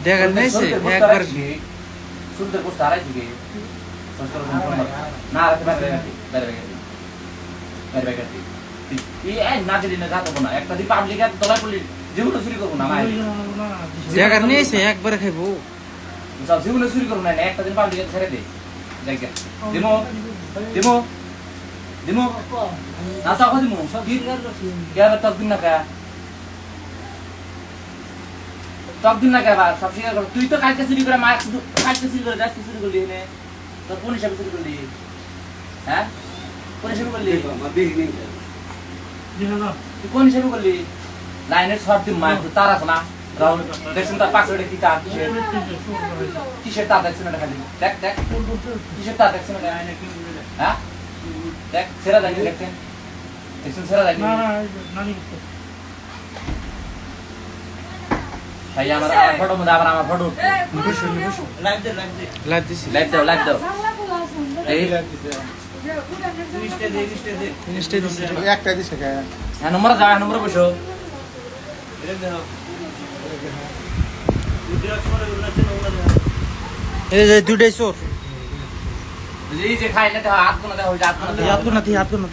দেখেন নাই সে একবার সুন্দর পোস্ট আড়াই থেকে না রাখতে পারবে না যদি না যাবো না একটা দিন পাবলিক তোলা করলি জীবনে চুরি করবো না দেখেন নাই সে একবার খাইবো জীবনে চুরি করবো না একটা দিন পাবলিক ছেড়ে দে দেখ দিমো দিমো দিমো না তো দিমো কেন তক দিন না কে তক দিন না কে সব স্বীকার কর তুই তো কালকে চুরি করে মার কালকে চুরি করে যাস চুরি করলি এনে তোর কোন হিসাবে চুরি করলি হ্যাঁ কোন হিসাবে করলি তুই কোন হিসাবে করলি লাইনের শর্ট দিন মার তার আছে না রাহুল দেখছেন তার পাশে কি তার কিসের তার দেখছেন না খালি দেখ দেখ কিসের তার দেখছেন না হ্যাঁ দেখ সেরা দেখি দেখছেন দেখছেন সেরা দেখি ভাই আমার ফটো মধ্যে আবার আমার ফটো লাইভ দে লাইভ দিছি লাইভ দাও এই ইনস্টে দিছি একটা দিছে কে হ্যাঁ নম্বর যাও নম্বর বসো এই যে দুইটাই চোর এই যে খাইলে তো হাত কোনা দাও হাত কো না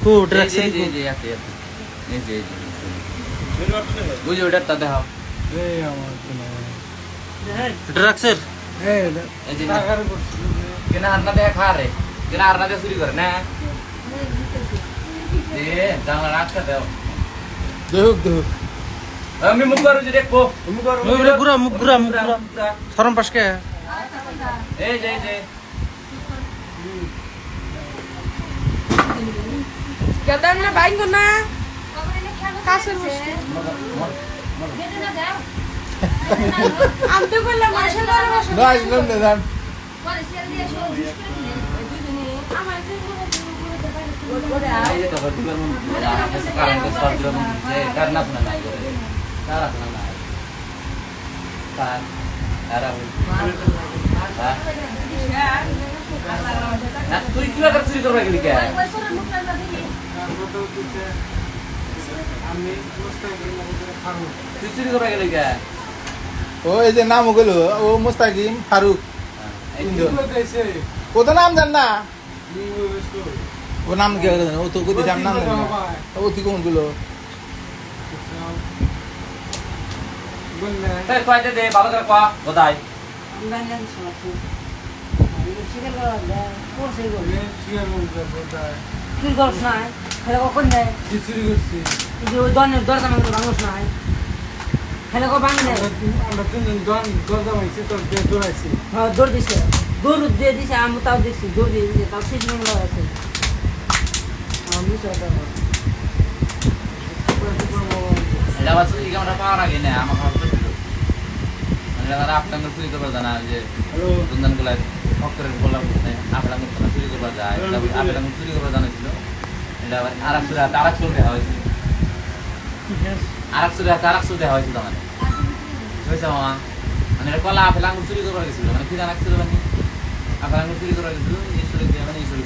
কো ড্রাগস এই যে আছে এই যে বুঝো ওটা তা দাও ড্রাগসের এই যে কেনা হারনা দে খা রে কেনা হারনা দে চুরি করে না দে জানলা রাখতে দাও দেখ আমি মুখ করু যে দেখবো মুখ ঘুরা সরম পাশকে এই যে কেদার না বাইং না কাছে বসে আমি তো বললাম মাসে ধরে বসে নাইস নাম দে দাম এই যে তো ঘর মন আছে কারণ তো সব জন যে করনা না নাই করে সারা না নাই কার আরা তুই কি করে চুরি করবে গেলি কে তুই চুরি করবে গেলি কে ও এই যে নাম হলো ও মুস্তাকিম ফারুক ও তো নাম জান না ও নাম কি ও তো কই জান নাম ও তুই কোন গুলো তাই কয়তে দে ভালো করে কয়া গোদাই তুই করছ না খেলে কখন দেয় তুই ওই দনের দরজা ভাঙলো ভাঙস না খেলে কখন ভাঙ দেয় হ্যাঁ দৌড় দিছে দৌড় দিয়ে দিছে আমি তাও দেখছি দৌড় দিয়ে দিছে তাও সিট ভাঙলো আছে আমি এটা বাস এই ক্যামেরা পাওয়ার আগে না আমার খারাপ ছিল মানে যারা আপনাদের চুরি করবে জানা যে দুজন গুলা ফকরের বলা মানে আপনারা মত চুরি করবে যায় আপনারা চুরি করবে জানা ছিল এটা আরেকশো দেওয়া হয়েছিল আরেকশো দেওয়া হয়েছিল মানে হয়েছে মামা মানে এটা কলা আপেল আঙুর চুরি করবার গেছিল মানে কি জানা ছিল মানে আপেল আঙুর চুরি করবার গেছিল এই চুরি দিয়ে মানে এই চুরি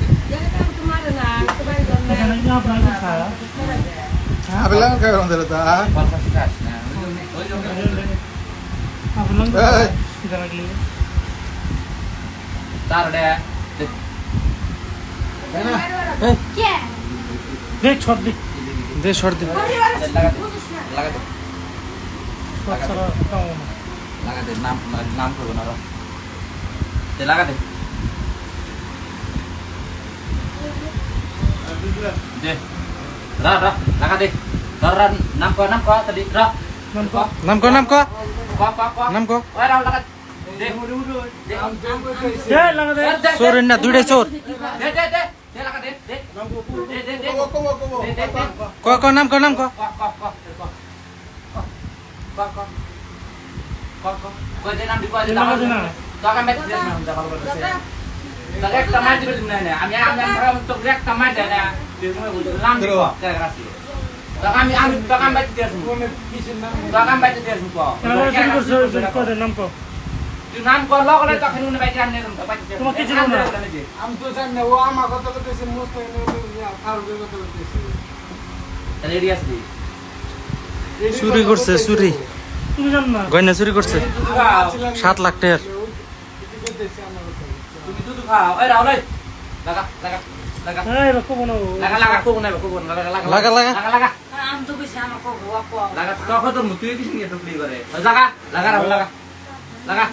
আপেলা কে রন দিলা তা পারফেক্ট কাজ না ওই তার রে দেখ শর্ট দে লাগা দে নাম করবো না দে লাগা দে দে রা লাগা দে রা নাম কো tadi রা নাম কো ওই রাও লাগা দে চোর না দুইটাই চোর দে লাগা দে ক নাম ক কই দে নাম দি কই দে টাকা মেট দে নাম যা ভালো করে দাদা একটা মার দিবে তুমি না আমি তো একটা মার দেয় না তুমি নাম দিব টাকা রাখি টাকা আমি টাকা মেট দিয়ে আসবো টাকা মেট দিয়ে আসবো নাম ক তুই নাম কর লগলে তখন উনি বাইতে আনলে তোমার কিছু না আমি তো জানি না ও আমার কথা বলতেছে মুস্তাকিম ফারুকের কথা বলতেছে তাহলে এরিয়া আসবি চুরি করছে চুরি তুমি জানো না গয়না চুরি করছে দুধ খাও 7 লাখ টাকার তুমি দুধ খাও এই রাহুল এই লাগা লাগা লাগা এই রকম বানো লাগা লাগা কোব না কোব না লাগা লাগা লাগা, লাগা। লাগা লাগা আমি তো কইছি আমার কো কো লাগা তখন তো মুতুই কিছু নিয়ে টুকলি করে লাগা লাগা রাহুল লাগা লাগা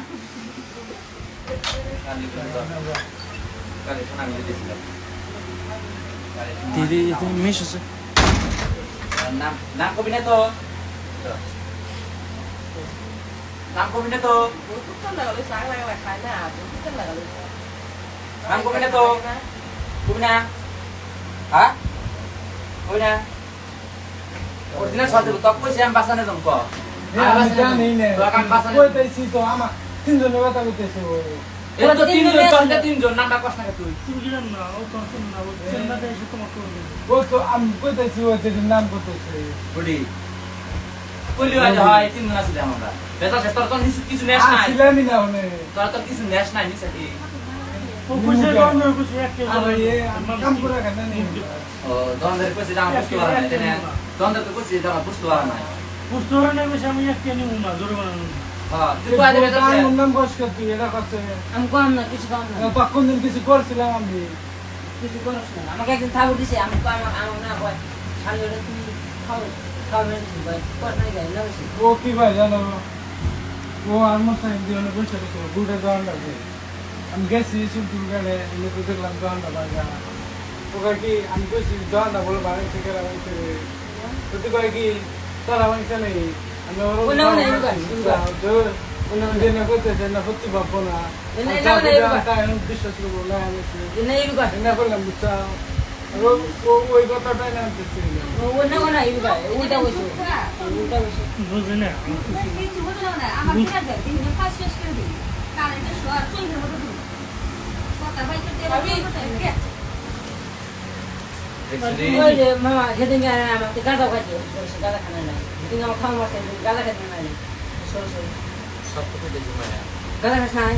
কালে শোনা মিলে দিছিলাম দিদি তুমি মিস আছে নাম নাম কবি না তো নাম কবি না তো নাম কবি না তো কবি না হ্যাঁ কবি না অরিজিনাল সব দেব তক কইছি আমি বাসানে জম কো আমি জানি না তো কাম বাসানে কইতেছি তো আমার তিনজনের কথা কইতেছে এই তো তিনজন নামটা কষ্ট না তুই তুমি কি জানো না ও তো শুন না ও চিন্তাতে এসে তোমাকে ও তো আমি কইতেছি ও যে নাম করতেছে বুড়ি কইলি হয় তিনজন আছে আমরা বেটা সে তোর তো কিছু নেস নাই আসিলামই না ওনে তোর তো কিছু নেস নাই নিছে কি ও কইছে কোন কইছে একটা আরে এ কাম করে কেন নেই ও দন্দের কইছে জামা বুঝতে পারা নাই তেনে দন্দের তো কইছে জামা বুঝতে পারা নাই পুস্তরে না কইছে আমি একটা নিব না জোরে বানানো হ্যাঁ তুই কই দেবে তো আমার নাম বস করতে এটা করছে আমি কম না কিছু কম না তখন দিন কিছু করছিলাম আমি কিছু করছ না আমাকে একদিন থাবু দিছে আমি কো আমার না কয় খালি ওটা তুমি খাও খাও না দিছি ভাই কর নাই গাই লাগছে ও কি ভাই জানো ও আমার সাথে দিনে বসে রেখে গুড়ে দোয়ান লাগে আমি গেছি সুলতুল গেলে লোকে দেখলাম দোয়ানটা বাজা ওকে কি আমি কইছি দোয়ানটা বলে বাড়ি থেকে রাখতে তো তুই কয় কি তোরা আমি চলে আমি ওর দিনে করতেছে না সত্যি ভাববো না বিশ্বাস করবো না আমি এনে ইরু গায় না করলাম বুঝছা ওই কথাটাই না আনতেছি ওনা ওনা ইরু গায় ওইটা কইছো ওইটা কইছো বুঝে না ওই যে মামা যেদিন আমাকে গাঁদা খাইছে গাঁদা খানা নাই যেদিন আমার খাওয়া মারছে গাঁদা খাইতে নাই সরি সরি সব তো দেখি মানে গাঁদা খাস নাই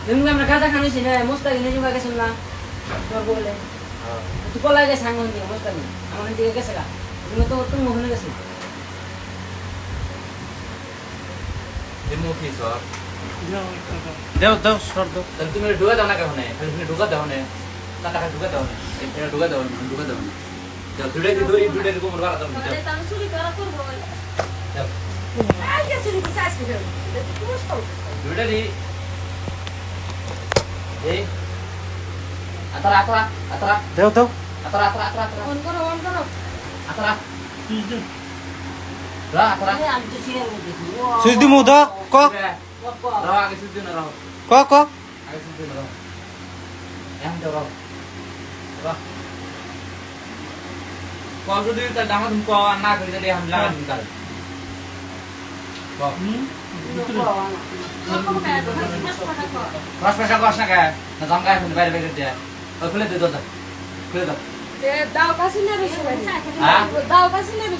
যেমন আমরা গাঁদা খানিছি না মোস্তাকি নিজে গেছিল না তোর বলে তুই পলাই গেছে আঙুল দিয়ে মোস্তাকি আমার দিকে গেছে গা তুমি তো তুমি ওখানে গেছে দিমু কি সব দেও দেও সর দাও তাহলে তুমি ঢুকা দাও না কেন তুমি ঢুকা দাও না টাকা ঢুকা দাও না এটা ঢুকা দাও ঢুকা দাও না দুড়ে দুড়ে কোমর বাড়া দাও দুড়ে দি এই আতরা আতরা আতরা দেও দাও আতরা আতরা আতরা আতরা অন করো আতরা সুইচ দে রা আতরা আমি তো শেয়ার করতেছি সুইচ দিমু দাও ক রা আগে সুদি না রাও ক ক আগে সুদি না রাও এম দাও রাও রা কল যদি তা দাম তুমি কো না করে দিলে हम লাগা দিন কাল রস পেশা কস না কে না জামগা এখন বাইরে বাইরে দে খুলে দে দাও খুলে দাও দাও কাছে নেবে হ্যাঁ দাও কাছে নেবে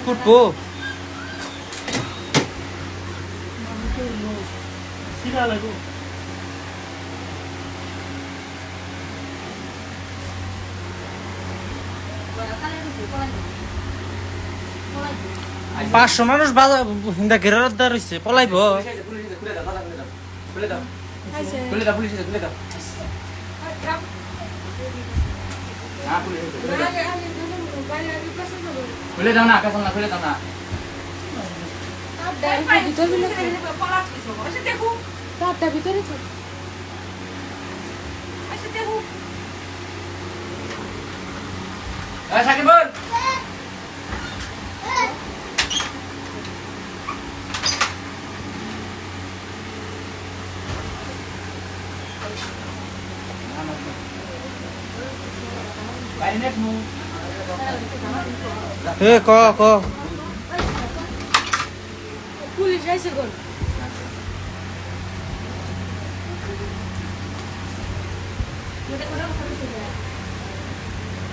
ফুটবো সিরা লাগো পাঁচশো মানুষ হিন্দা ঘেরার দ্বার হইছে পলাইব খুলে দাও খুলে দাও খুলে দাও পুলিশ খুলে দাও না পুলিশ খুলে দাও না কাছে না খুলে দাও না তারটা ভিতরে সাকিব বল এ ক ক পুলিশ আইছে কোন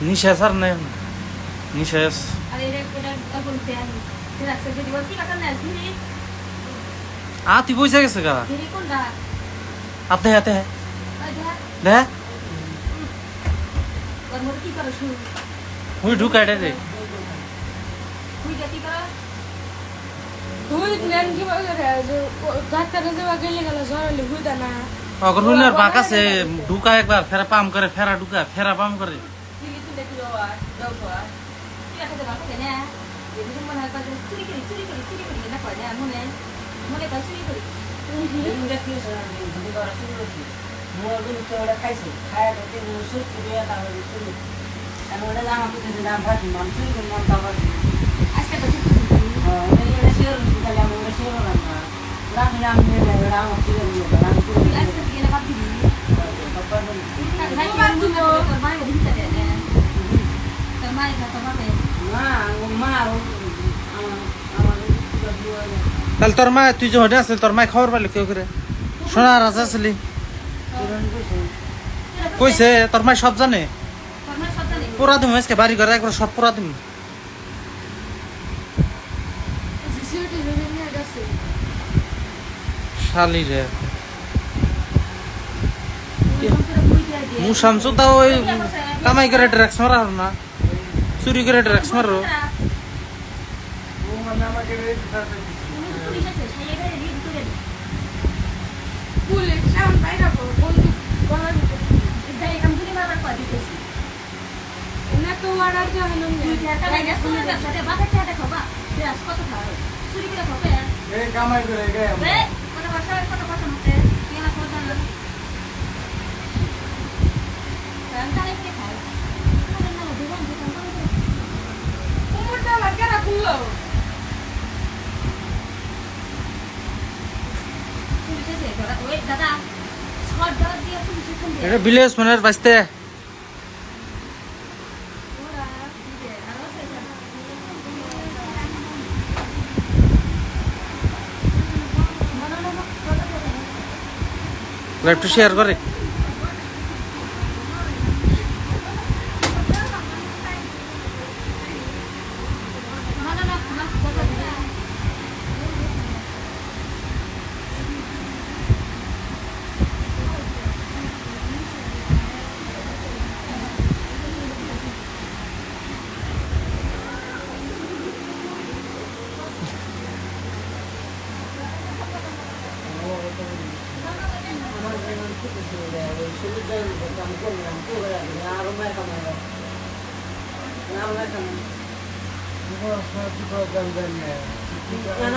নিশা স্যার নাই নিশা আতি পয়সা গেছে গা আতে হাতে দে হুই ঢুকাই দে হুই নেন কি বলে যে ডাক্তারে যাওয়া গেলে গেল জ্বরলে হুই দা না অগর হুইনার বাঁক আছে ঢুকা একবার ফেরা পাম করে ফেরা ঢুকা ফেরা পাম করে তুই তুই দেখি রোয়া দাও তো কি আছে বাবা কেন এই দিন মনে হয় চুরি করি না কয় না মনে কাজ চুরি করি তুমি দেখি তুমি করা শুরু করছি মোর দিন চড়া খাইছে খায়া তো মোর সুখ দিয়ে তাহলে শুরু আমি ওটা জামা পুঁতে দাম ভাতি মান চুরি করি মান তারপর আজকে তো হ্যাঁ এটা শেয়ার তাহলে আমি ওটা শেয়ার করলাম না রাখি আমি নিয়ে রাম শেয়ার করলাম আমি চুরি আজকে দিয়ে না বাদ দিবি বাবা বলি না বাদ দিব তোর মায়ের দিতে দে না তোর মায়ের কথা ভাবে মা আমার তাহলে তোর মা তুই যে হটে আসলে তোর মা খবর পাইলে কেউ করে শোনা রাজা আসলি কইছে তোর মা সব জানে পুরা দিম আজকে বাড়ি ঘরে একবার সব পুরা দিম সিসিটি ধরে নিয়ে গেছে শালি রে মুসামসু তাও ওই কামাই করে ড্রাগস মারা হলো না চুরি করে ড্রাগস মারো ও মানে আমাকে রেট দিতে পুলিশ সাউন্ড বাইরে বন্ধু গলার ভিতরে না তো অর্ডার দেওয়া হলো এই কামাই করে গে কোমরটা আমার কেন খুললো দাদা শর্ট ডট দিয়ে পুলিশের ফোন এটা ভিলেজ মনের বাঁচতে একটু শেয়ার করে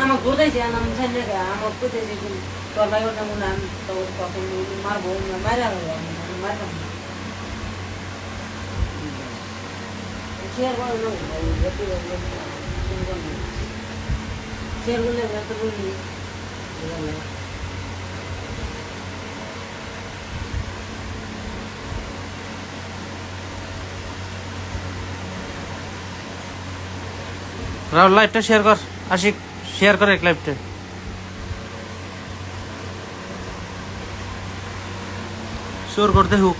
আমার ঘুরতেছে আমার সামনে আমার কোথায় তোর ভাই ওটা মনে আমি তো কখন মারবো মারা মারতাম শেয়ার করে না শেয়ার করলে তো বলি রাহুল লাইভটা শেয়ার কর আশিক শেয়ার করে এক লাইভটা শোর করতে হোক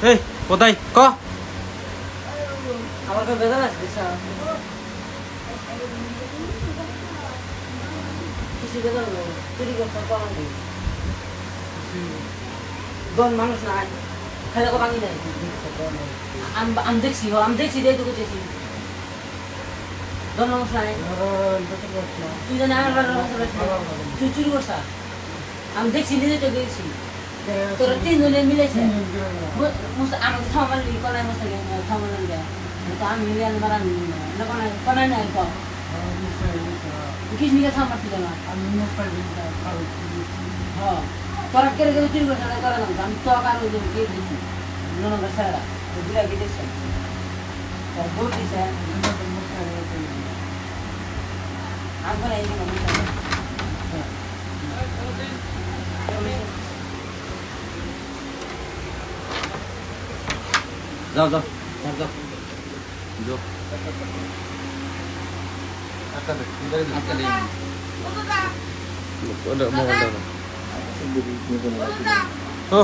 এই কোথায় ক আমার কাছে বেদা লাগছে কিছু বেদা চুরি করতে পারলাম দন মানুষ নাই খালি ভাঙি নাই আমি দেখছি রে তোকে চেয়েছি দন মানুষ নাই তুই জানি আমার তুই চুরি করছা আমি দেখছি নিজে তো গেছি তোরা তিনজনে মিলেছে আমাকে থামালি কলাই মশা থামালাম দেয় তো আমি মিলে আনতে পারাম না কলাই নাই কম কিসমিকে থামাচ্ছিল না হ্যাঁ তোরা কেড়ে কেড়ে চুরি করছে করে না আমি তো কারো গিয়ে দিচ্ছি ননদের স্যারা বিরা গিয়ে দিচ্ছে ভোট দিচ্ছে আমি করে এই যাও যাও যাও যোগ একটা দেখ আটকা দিই মোবাইলটা ও